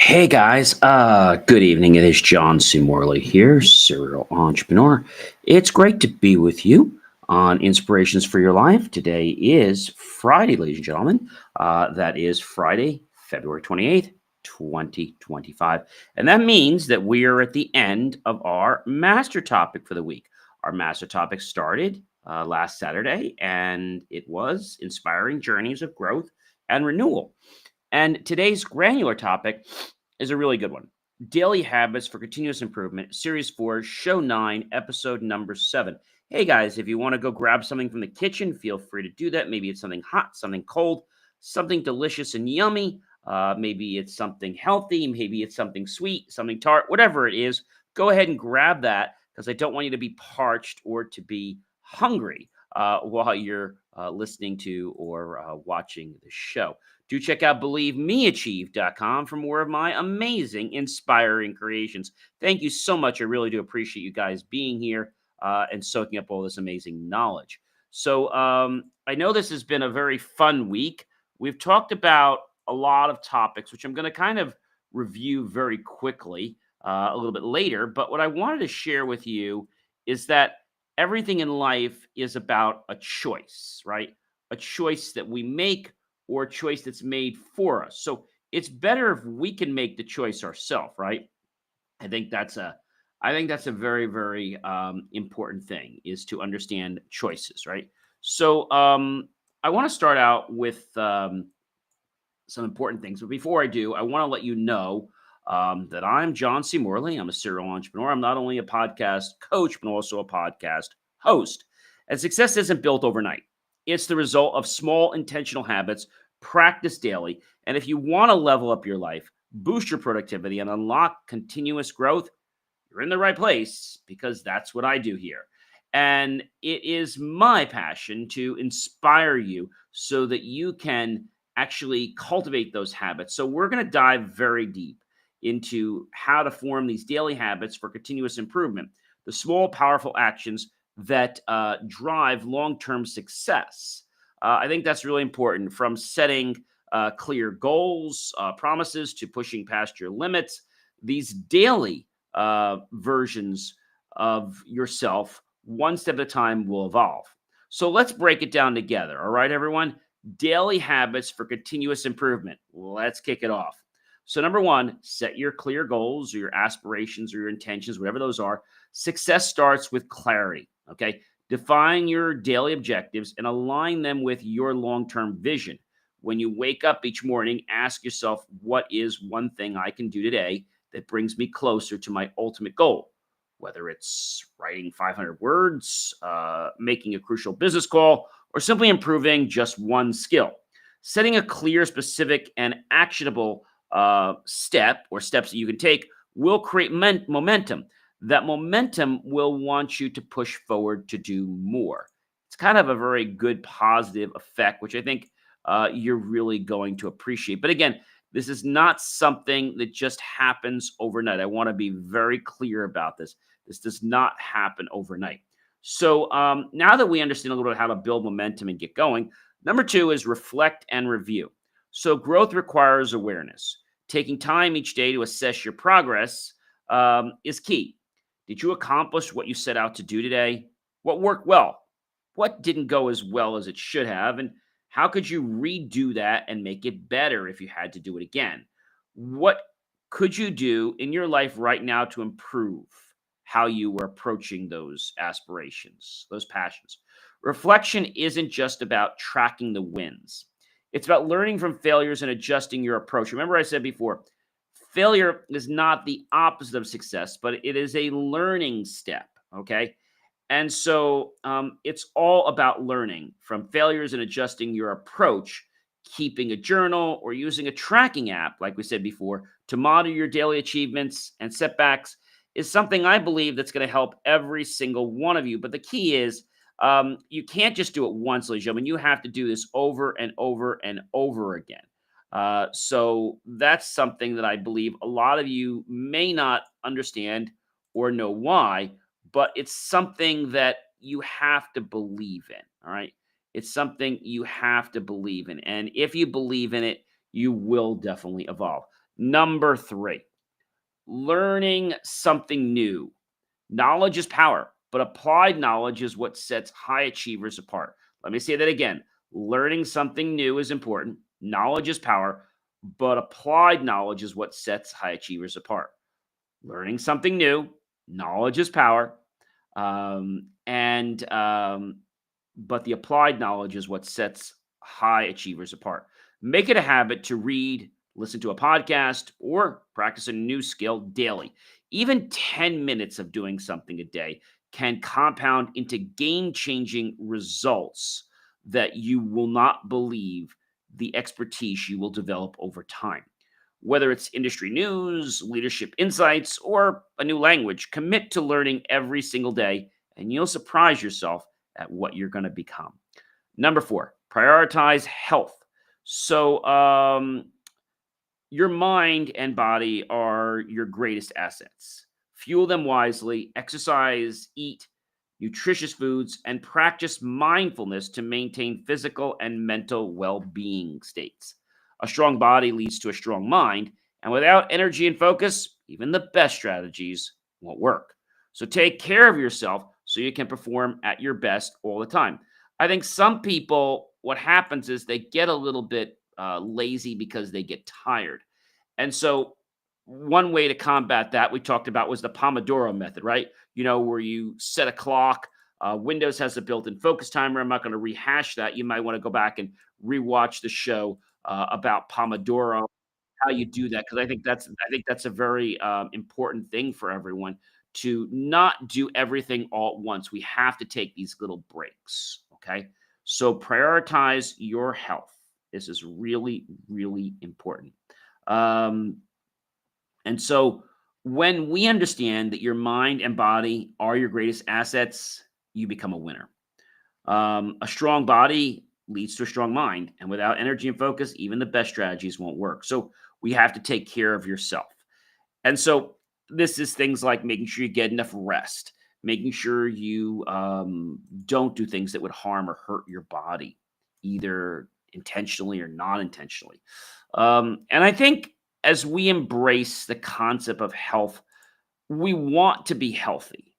Hey guys, good evening. It is John C. Morley here, serial entrepreneur. It's great to be with you on Inspirations for Your Life. Today is Friday, ladies and gentlemen. That is Friday, February 28th, 2025. And that means that we are at the end of our master topic for the week. Our master topic started last Saturday, and it was Inspiring Journeys of Growth and Renewal. And today's granular topic is a really good one. Daily Habits for Continuous Improvement, Series 4, Show 9, Episode number 7. Hey guys, if you want to go grab something from the kitchen, feel free to do that. Maybe it's something hot, something cold, something delicious and yummy. Maybe it's something healthy. Maybe it's something sweet, something tart, whatever it is. Go ahead and grab that because I don't want you to be parched or to be hungry while you're listening to or watching the show. Do check out believemeachieve.com for more of my amazing, inspiring creations. Thank you so much. I really do appreciate you guys being here and soaking up all this amazing knowledge. So I know this has been a very fun week. We've talked about a lot of topics, which I'm going to kind of review very quickly a little bit later. But what I wanted to share with you is that everything in life is about a choice, right? A choice that we make or a choice that's made for us. So it's better if we can make the choice ourselves, right? I think that's a I think that's a very, very important thing is to understand choices, right? So I want to start out with some important things. But before I do, I want to let you know that I'm John C. Morley. I'm a serial entrepreneur. I'm not only a podcast coach, but also a podcast host. And success isn't built overnight, it's the result of small intentional habits practiced daily. And if you want to level up your life, boost your productivity, and unlock continuous growth, you're in the right place because that's what I do here. And it is my passion to inspire you so that you can actually cultivate those habits. So, we're going to dive very deep into how to form these daily habits for continuous improvement, the small, powerful actions that drive long term success. I think that's really important from setting clear goals, promises to pushing past your limits. These daily versions of yourself, one step at a time, will evolve. So let's break it down together. All right, everyone? Daily habits for continuous improvement. Let's kick it off. So, number one, set your clear goals or your aspirations or your intentions, whatever those are. Success starts with clarity. Okay. Define your daily objectives and align them with your long term vision. When you wake up each morning, ask yourself, what is one thing I can do today that brings me closer to my ultimate goal? Whether it's writing 500 words, making a crucial business call, or simply improving just one skill. Setting a clear, specific, and actionable step or steps that you can take will create momentum. That momentum will want you to push forward to do more. It's kind of a very good positive effect, which I think you're really going to appreciate. But again, this is not something that just happens overnight. I want to be very clear about this. This does not happen overnight. So now that we understand a little bit how to build momentum and get going, number two is reflect and review. So growth requires awareness. Taking time each day to assess your progress is key. Did you accomplish what you set out to do today? What worked well? What didn't go as well as it should have? And how could you redo that and make it better if you had to do it again? What could you do in your life right now to improve how you were approaching those aspirations, those passions? Reflection isn't just about tracking the wins, it's about learning from failures and adjusting your approach. Remember, I said before, failure is not the opposite of success, but it is a learning step. Okay. And so it's all about learning from failures and adjusting your approach, keeping a journal or using a tracking app, like we said before, to monitor your daily achievements and setbacks is something I believe that's going to help every single one of you. But the key is you can't just do it once, ladies and gentlemen. You have to do this over and over and over again. So that's something that I believe a lot of you may not understand or know why, but it's something that you have to believe in. All right. It's something you have to believe in. And if you believe in it, you will definitely evolve. Number three, learning something new. Knowledge is power, but applied knowledge is what sets high achievers apart. Let me say that again. Learning something new is important. Knowledge is power, but applied knowledge is what sets high achievers apart. Learning something new, knowledge is power, and but the applied knowledge is what sets high achievers apart. Make it a habit to read, listen to a podcast, or practice a new skill daily. Even 10 minutes of doing something a day can compound into game changing results that you will not believe the expertise you will develop over time. Whether it's industry news, leadership insights, or a new language, commit to learning every single day, and you'll surprise yourself at what you're going to become. Number four, prioritize health. So, your mind and body are your greatest assets. Fuel them wisely, exercise, eat nutritious foods, and practice mindfulness to maintain physical and mental well being states. A strong body leads to a strong mind, and without energy and focus, even the best strategies won't work. So take care of yourself so you can perform at your best all the time. I think some people, what happens is they get a little bit lazy because they get tired. And so, one way to combat that we talked about was the Pomodoro method, right? Where you set a clock. Windows has a built in focus timer. I'm not going to rehash that. You might want to go back and rewatch the show about Pomodoro, how you do that, because I think that's a very important thing for everyone to not do everything all at once. We have to take these little breaks. Okay. So prioritize your health. This is really, really important. Um, and so when we understand that your mind and body are your greatest assets, you become a winner. A strong body leads to a strong mind. And without energy and focus, even the best strategies won't work. So we have to take care of yourself. And so this is things like making sure you get enough rest, making sure you don't do things that would harm or hurt your body, either intentionally or non intentionally. And I think as we embrace the concept of health, we want to be healthy.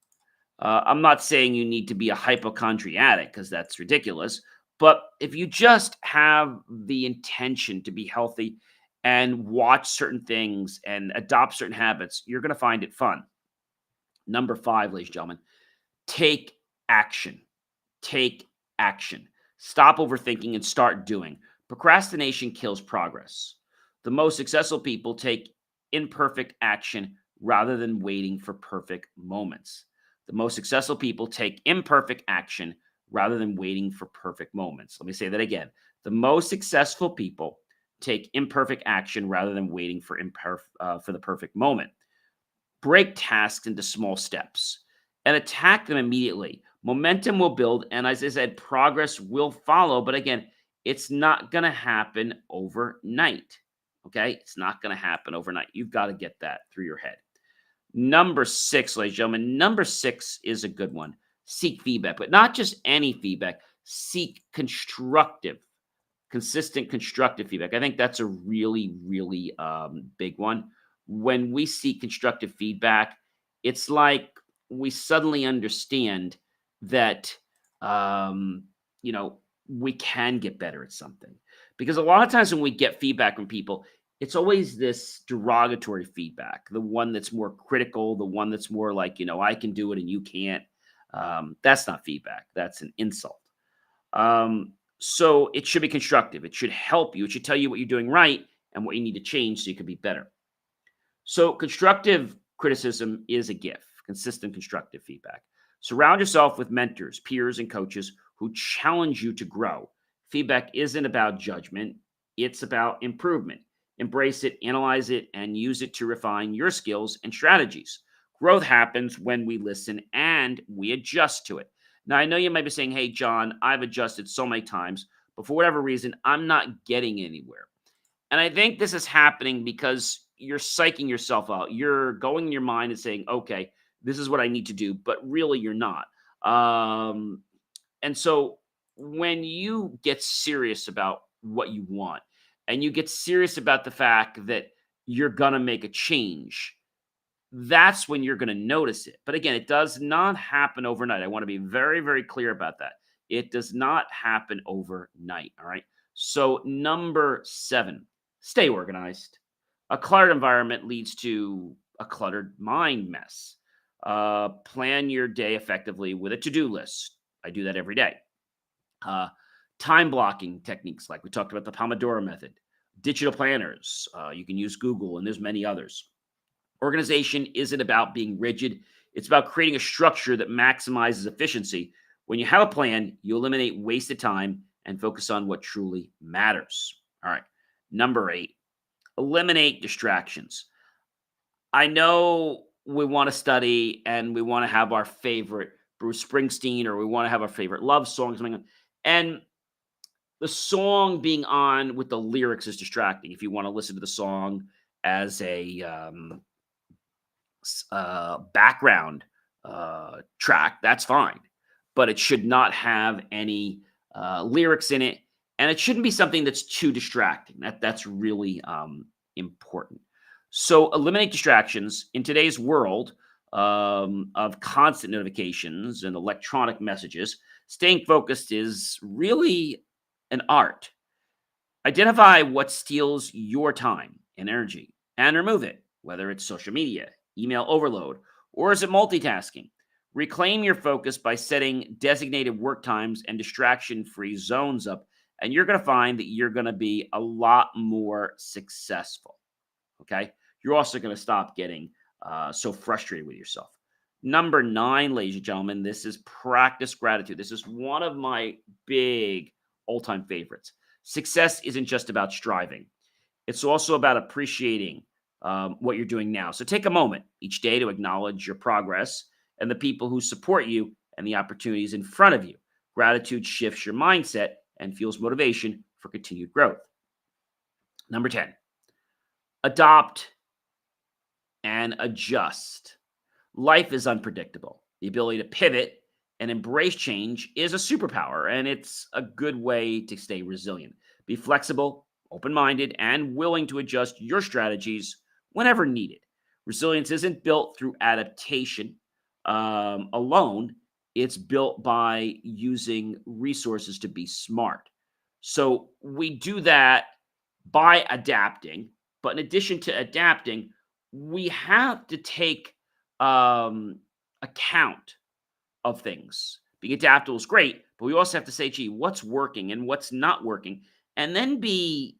I'm not saying you need to be a hypochondriac because that's ridiculous. But if you just have the intention to be healthy and watch certain things and adopt certain habits, you're going to find it fun. Number five, ladies and gentlemen, take action. Take action. Stop overthinking and start doing. Procrastination kills progress. The most successful people take imperfect action rather than waiting for perfect moments. The most successful people take imperfect action rather than waiting for perfect moments. Let me say that again. The most successful people take imperfect action rather than waiting for the perfect moment. Break tasks into small steps and attack them immediately. Momentum will build, and as I said, progress will follow. But again, it's not going to happen overnight. Okay, it's not going to happen overnight. You've got to get that through your head. Number six, ladies and gentlemen, number six is a good one. Seek feedback, but not just any feedback. Seek constructive, consistent, constructive feedback. I think that's a really, really big one. When we seek constructive feedback, it's like we suddenly understand that, um, you know, we can get better at something. Because a lot of times when we get feedback from people, it's always this derogatory feedback, the one that's more critical, the one that's more like, I can do it and you can't. That's not feedback. That's an insult. So it should be constructive. It should help you. It should tell you what you're doing right and what you need to change so you can be better. So constructive criticism is a gift, consistent constructive feedback. Surround yourself with mentors, peers, and coaches who challenge you to grow. Feedback isn't about judgment, it's about improvement. Embrace it, analyze it, and use it to refine your skills and strategies. Growth happens when we listen and we adjust to it. Now, I know you might be saying, hey, John, I've adjusted so many times, but for whatever reason, I'm not getting anywhere. And I think this is happening because you're psyching yourself out. You're going in your mind and saying, okay, this is what I need to do, but really you're not. Um, and so when you get serious about what you want and you get serious about the fact that you're going to make a change, that's when you're going to notice it. But again, it does not happen overnight. I want to be very, very clear about that. It does not happen overnight. All right. So, number 7, stay organized. A cluttered environment leads to a cluttered mind mess. Plan your day effectively with a to do list. I do that every day. Uh, Time blocking techniques, like we talked about the Pomodoro method, digital planners. You can use Google, and there's many others. Organization isn't about being rigid. It's about creating a structure that maximizes efficiency. When you have a plan, you eliminate wasted time and focus on what truly matters. All right. Number 8, eliminate distractions. I know we want to study and we want to have our favorite Bruce Springsteen, or we want to have our favorite love song, something. And the song being on with the lyrics is distracting. If you want to listen to the song as a background track, that's fine. But it should not have any lyrics in it. And it shouldn't be something that's too distracting. That's really important. So eliminate distractions in today's world of constant notifications and electronic messages. Staying focused is really an art. Identify what steals your time and energy and remove it, whether it's social media, email overload, or is it multitasking? Reclaim your focus by setting designated work times and distraction free zones up, and you're going to find that you're going to be a lot more successful. Okay. You're also going to stop getting so frustrated with yourself. Number 9, ladies and gentlemen, this is practice gratitude. This is one of my big all-time favorites. Success isn't just about striving. It's also about appreciating what you're doing now. So take a moment each day to acknowledge your progress and the people who support you and the opportunities in front of you. Gratitude shifts your mindset and fuels motivation for continued growth. Number 10, adopt and adjust. Life is unpredictable. The ability to pivot and embrace change is a superpower, and it's a good way to stay resilient. Be flexible, open-minded, and willing to adjust your strategies whenever needed. Resilience isn't built through adaptation alone. It's built by using resources to be smart. So we do that by adapting, but in addition to adapting, we have to take account of things. Being adaptable is great, but we also have to say, gee, what's working and what's not working, and then be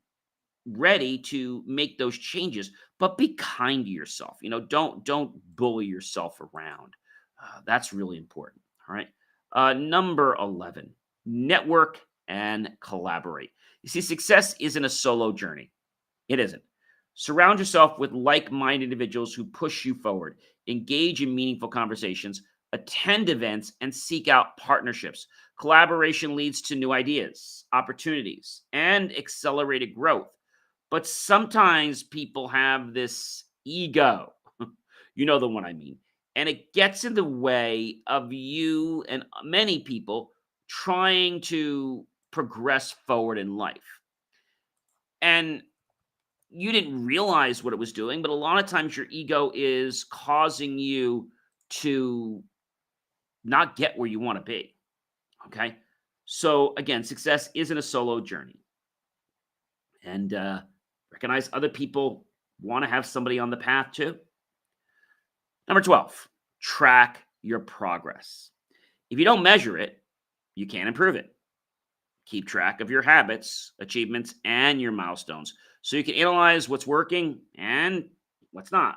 ready to make those changes. But be kind to yourself. Don't bully yourself around. That's really important. All right. Number 11, network and collaborate. You see, success isn't a solo journey. It isn't. Surround yourself with like-minded individuals who push you forward. Engage in meaningful conversations, attend events, and seek out partnerships. Collaboration leads to new ideas, opportunities, and accelerated growth. But sometimes people have this ego. You know the one I mean. And it gets in the way of you and many people trying to progress forward in life. And you didn't realize what it was doing, but a lot of times your ego is causing you to not get where you want to be. Okay. So again, success isn't a solo journey. And recognize other people want to have somebody on the path too. Number 12, track your progress. If you don't measure it, you can't improve it. Keep track of your habits, achievements, and your milestones so you can analyze what's working and what's not.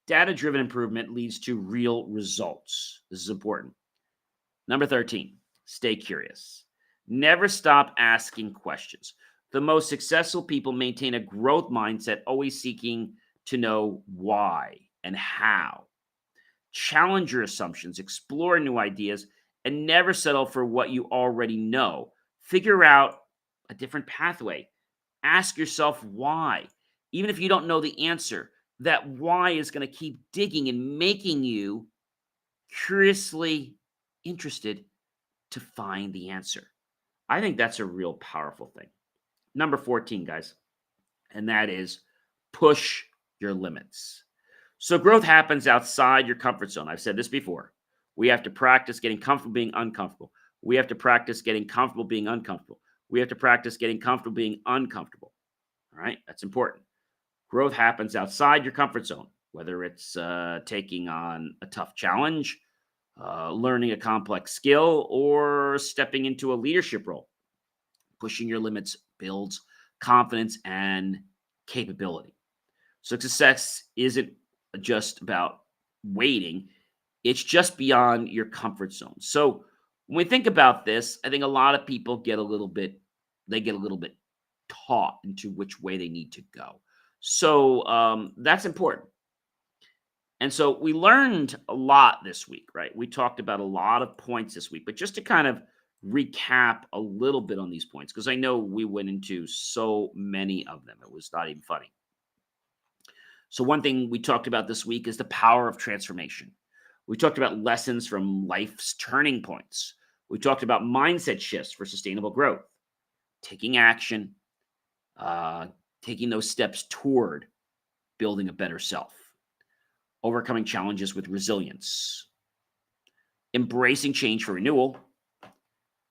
Data-driven improvement leads to real results. This is important. Number 13, stay curious. Never stop asking questions. The most successful people maintain a growth mindset, always seeking to know why and how. Challenge your assumptions, explore new ideas, and never settle for what you already know. Figure out a different pathway. Ask yourself why. Even if you don't know the answer, that why is going to keep digging and making you curiously interested to find the answer. I think that's a real powerful thing. Number 14, guys, and that is push your limits. So growth happens outside your comfort zone. I've said this before. We have to practice getting comfortable being uncomfortable. We have to practice getting comfortable being uncomfortable. We have to practice getting comfortable being uncomfortable. All right, that's important. Growth happens outside your comfort zone, whether it's taking on a tough challenge, learning a complex skill, or stepping into a leadership role. Pushing your limits builds confidence and capability. So success isn't just about waiting, it's just beyond your comfort zone. So when we think about this, I think a lot of people get a little bit taught into which way they need to go. So that's important. And so we learned a lot this week, right? We talked about a lot of points this week, but just to kind of recap a little bit on these points, because I know we went into so many of them, it was not even funny. So, one thing we talked about this week is the power of transformation. We talked about lessons from life's turning points. We talked about mindset shifts for sustainable growth, taking action, uh, taking those steps toward building a better self, overcoming challenges with resilience, embracing change for renewal,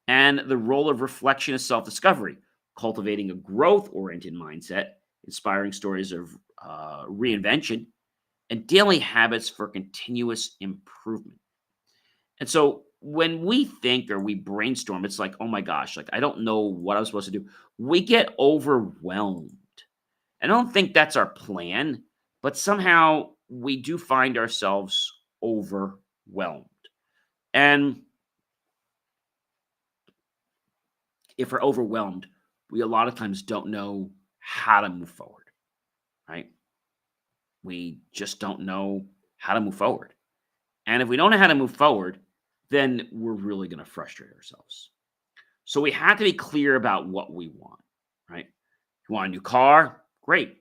and the role of reflection as self discovery, cultivating a growth oriented mindset, inspiring stories of reinvention, and daily habits for continuous improvement. And so when we think or we brainstorm, it's like, oh my gosh, like I don't know what I'm supposed to do. We get overwhelmed. I don't think that's our plan, but somehow we do find ourselves overwhelmed. And if we're overwhelmed, we a lot of times don't know how to move forward, right? We just don't know how to move forward. And if we don't know how to move forward, then we're really going to frustrate ourselves. So we have to be clear about what we want, right? You want a new car? Great.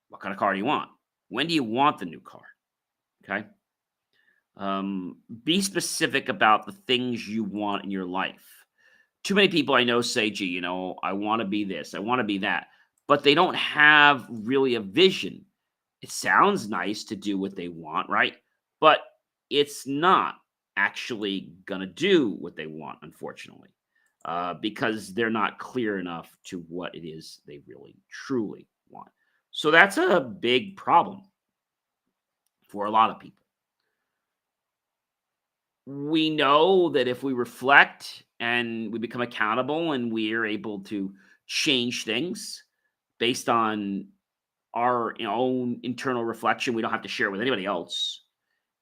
What kind of car do you want? When do you want the new car? Okay. Be specific about the things you want in your life. Too many people I know say, gee, I want to be this, I want to be that, but they don't have really a vision. It sounds nice to do what they want, right? But it's not actually going to do what they want, unfortunately, because they're not clear enough to what it is they really, truly want. So that's a big problem for a lot of people. We know that if we reflect and we become accountable and we are able to change things based on our own internal reflection, we don't have to share it with anybody else.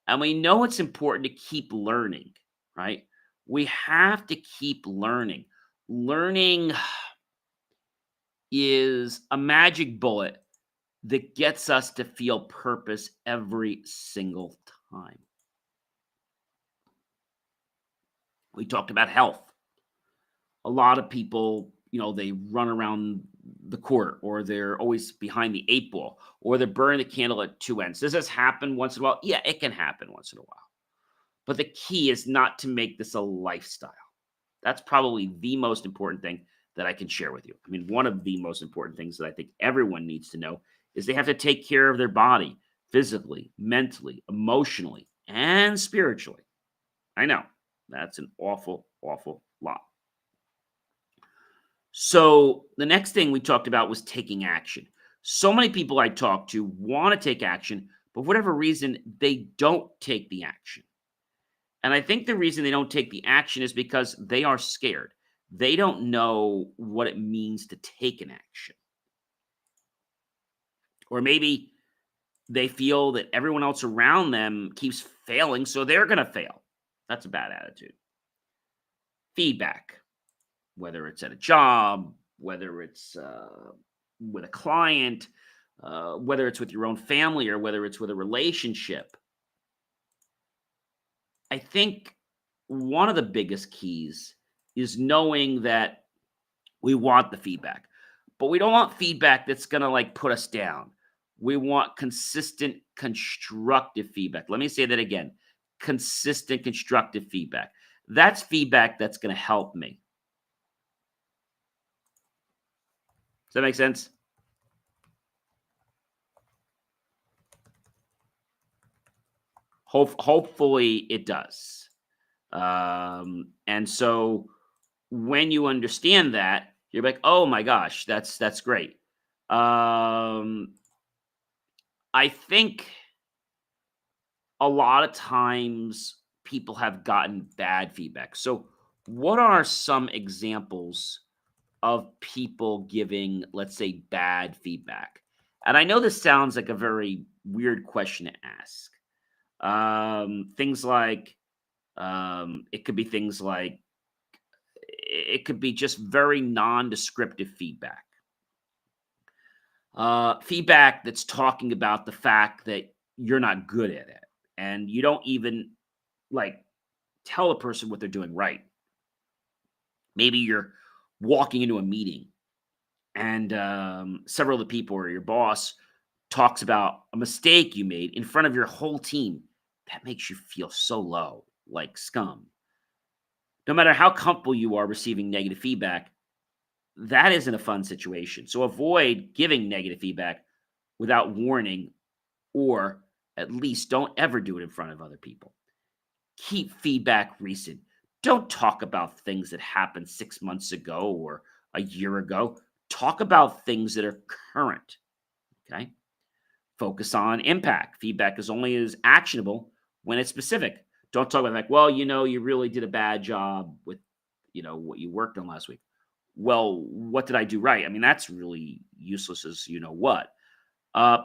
And we know it's important to keep learning, right? We have to keep learning. Learning is a magic bullet that gets us to feel purpose every single time. We talked about health. A lot of people, they run around the court or they're always behind the eight ball or they're burning the candle at two ends. Does this happen once in a while? Yeah, it can happen once in a while. But the key is not to make this a lifestyle. That's probably the most important thing that I can share with you. I mean, one of the most important things that I think everyone needs to know is they have to take care of their body physically, mentally, emotionally, and spiritually. I know that's an awful, awful lot. So the next thing we talked about was taking action. So many people I talk to want to take action, but for whatever reason, they don't take the action. And I think the reason they don't take the action is because they are scared. They don't know what it means to take an action. Or maybe they feel that everyone else around them keeps failing, so they're going to fail. That's a bad attitude. Feedback, whether it's at a job, whether it's with a client, whether it's with your own family, or whether it's with a relationship. I think one of the biggest keys is knowing that we want the feedback, but we don't want feedback that's going to put us down. We want consistent, constructive feedback. Let me say that again. Consistent, constructive feedback. That's feedback that's going to help me. Does that make sense? Hopefully it does. And so when you understand that, you're like, oh my gosh, that's great. Um, I think a lot of times people have gotten bad feedback. So, what are some examples of people giving, let's say, bad feedback? And I know this sounds like a very weird question to ask. Things like, it could be things like, it could be just very non-descriptive feedback. Feedback that's talking about the fact that you're not good at it and you don't even like tell a person what they're doing right. Maybe you're walking into a meeting and several of the people or your boss talks about a mistake you made in front of your whole team. That makes you feel so low, like scum. No matter how comfortable you are receiving negative feedback, that isn't a fun situation. So avoid giving negative feedback without warning, or at least don't ever do it in front of other people. Keep feedback recent. Don't talk about things that happened 6 months ago or a year ago. Talk about things that are current. Okay. Focus on impact. Feedback is only as actionable when it's specific. Don't talk about like, well, you really did a bad job with, what you worked on last week. Well, what did I do right? I mean, that's really useless as what.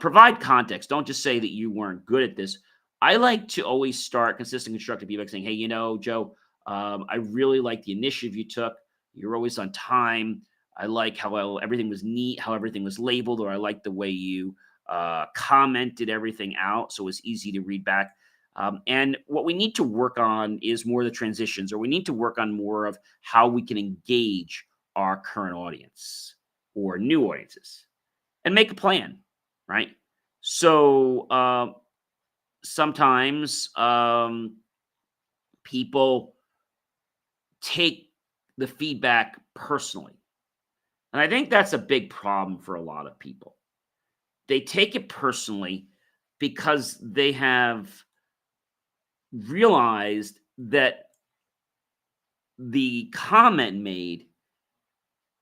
Provide context. Don't just say that you weren't good at this. I like to always start consistent constructive feedback saying, hey, Joe, I really like the initiative you took. You're always on time. I like how well everything was neat, how everything was labeled, or I like the way you commented everything out. So it's easy to read back. And what we need to work on is more the transitions, or we need to work on more of how we can engage our current audience or new audiences and make a plan, right? So sometimes people take the feedback personally. And I think that's a big problem for a lot of people. They take it personally because they have realized that the comment made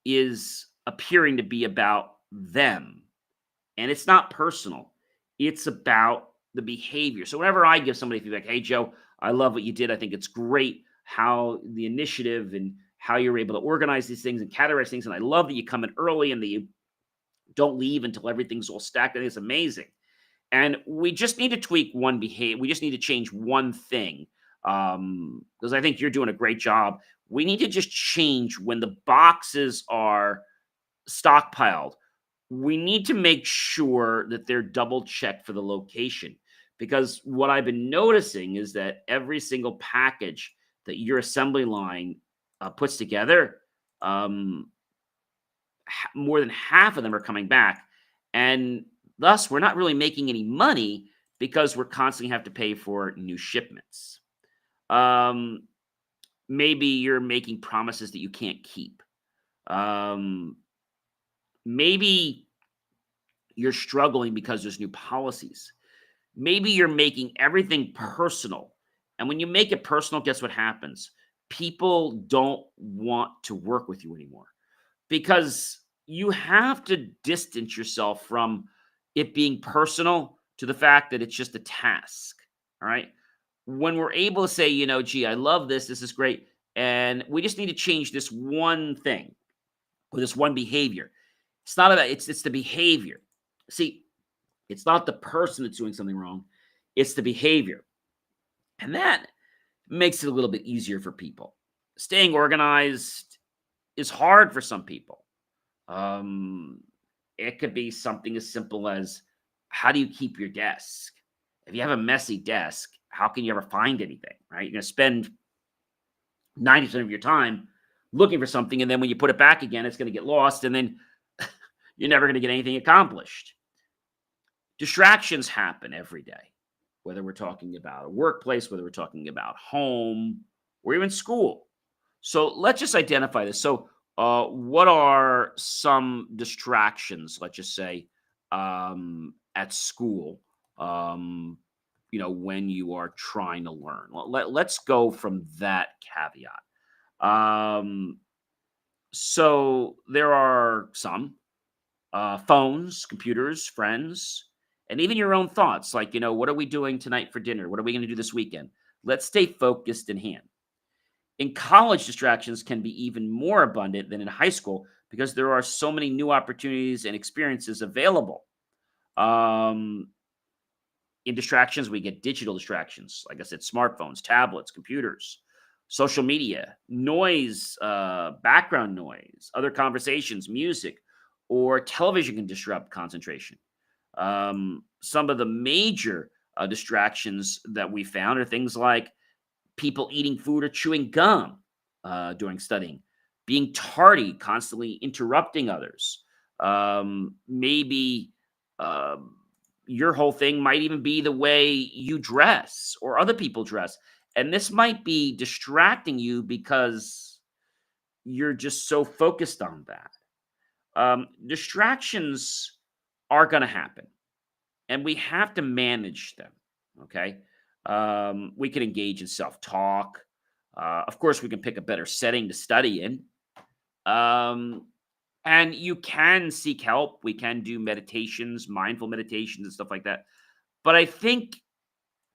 is appearing to be about them. And it's not personal. It's about the behavior. So whenever I give somebody feedback, hey, Joe, I love what you did. I think it's great how the initiative and how you're able to organize these things and categorize things. And I love that you come in early and that you don't leave until everything's all stacked. I think it's amazing. And we just need to tweak one behavior. We just need to change one thing because I think you're doing a great job. We need to just change when the boxes are stockpiled. We need to make sure that they're double checked for the location, because what I've been noticing is that every single package that your assembly line puts together, um, more than half of them are coming back. And thus, we're not really making any money because we're constantly have to pay for new shipments. Um, Maybe you're making promises that you can't keep. Um, Maybe you're struggling because there's new policies. Maybe you're making everything personal. And when you make it personal, guess what happens? People don't want to work with you anymore because you have to distance yourself from it being personal to the fact that it's just a task. All right. When we're able to say, gee, I love this. This is great. And we just need to change this one thing or this one behavior. It's not about it's the behavior. See, it's not the person that's doing something wrong. It's the behavior. And that makes it a little bit easier for people. Staying organized is hard for some people. Um, it could be something as simple as, how do you keep your desk? If you have a messy desk, how can you ever find anything, right? You're going to spend 90% of your time looking for something, and then when you put it back again, it's going to get lost, and then you're never going to get anything accomplished. Distractions happen every day, whether we're talking about a workplace, whether we're talking about home, or even school. So let's just identify this. So, what are some distractions, let's just say, at school? when you are trying to learn. Let's go from that caveat. Um, so there are some phones, computers, friends, and even your own thoughts. Like, what are we doing tonight for dinner? What are we going to do this weekend? Let's stay focused in hand. In college, distractions can be even more abundant than in high school because there are so many new opportunities and experiences available. Um, in distractions, we get digital distractions. Like I said, smartphones, tablets, computers, social media, noise, background noise, other conversations, music, or television can disrupt concentration. Some of the major distractions that we found are things like people eating food or chewing gum during studying, being tardy, constantly interrupting others. Maybe your whole thing might even be the way you dress or other people dress. And this might be distracting you because you're just so focused on that. Distractions are going to happen and we have to manage them. Okay. We can engage in self talk. Of course, we can pick a better setting to study in. Um, and you can seek help. We can do meditations, mindful meditations, and stuff like that. But I think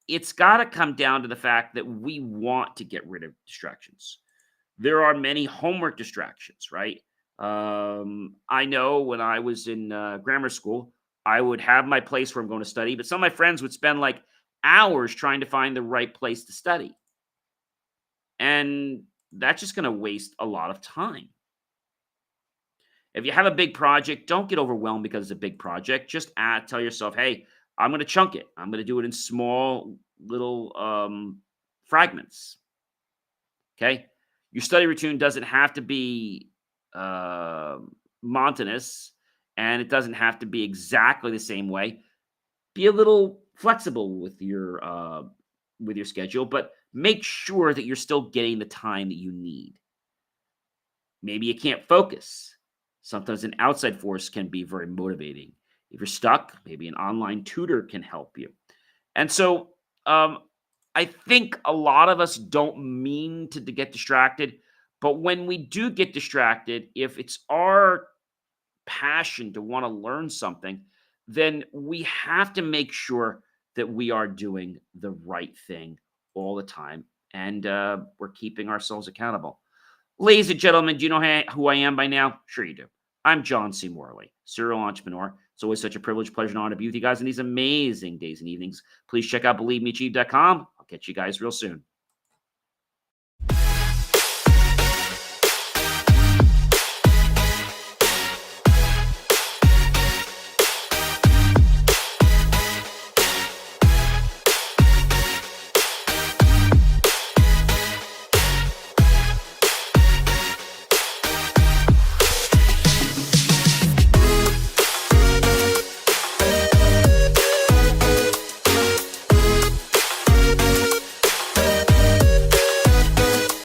it's got to come down to the fact that we want to get rid of distractions. There are many homework distractions, right? I know when I was in grammar school, I would have my place where I'm going to study, but some of my friends would spend like hours trying to find the right place to study. And that's just going to waste a lot of time. If you have a big project, don't get overwhelmed because it's a big project. Just tell yourself, hey, I'm going to chunk it. I'm going to do it in small little fragments. Okay. Your study routine doesn't have to be uh, monotonous and it doesn't have to be exactly the same way. Be a little flexible with your schedule, but make sure that you're still getting the time that you need. Maybe you can't focus. Sometimes an outside force can be very motivating. If you're stuck, maybe an online tutor can help you. And so I think a lot of us don't mean to get distracted, but when we do get distracted, if it's our passion to want to learn something, then we have to make sure that we are doing the right thing all the time and we're keeping ourselves accountable. Ladies and gentlemen, do you know who I am by now? Sure you do. I'm John C. Morley, serial entrepreneur. It's always such a privilege, pleasure, and honor to be with you guys in these amazing days and evenings. Please check out BelieveMeAchieve.com. I'll catch you guys real soon.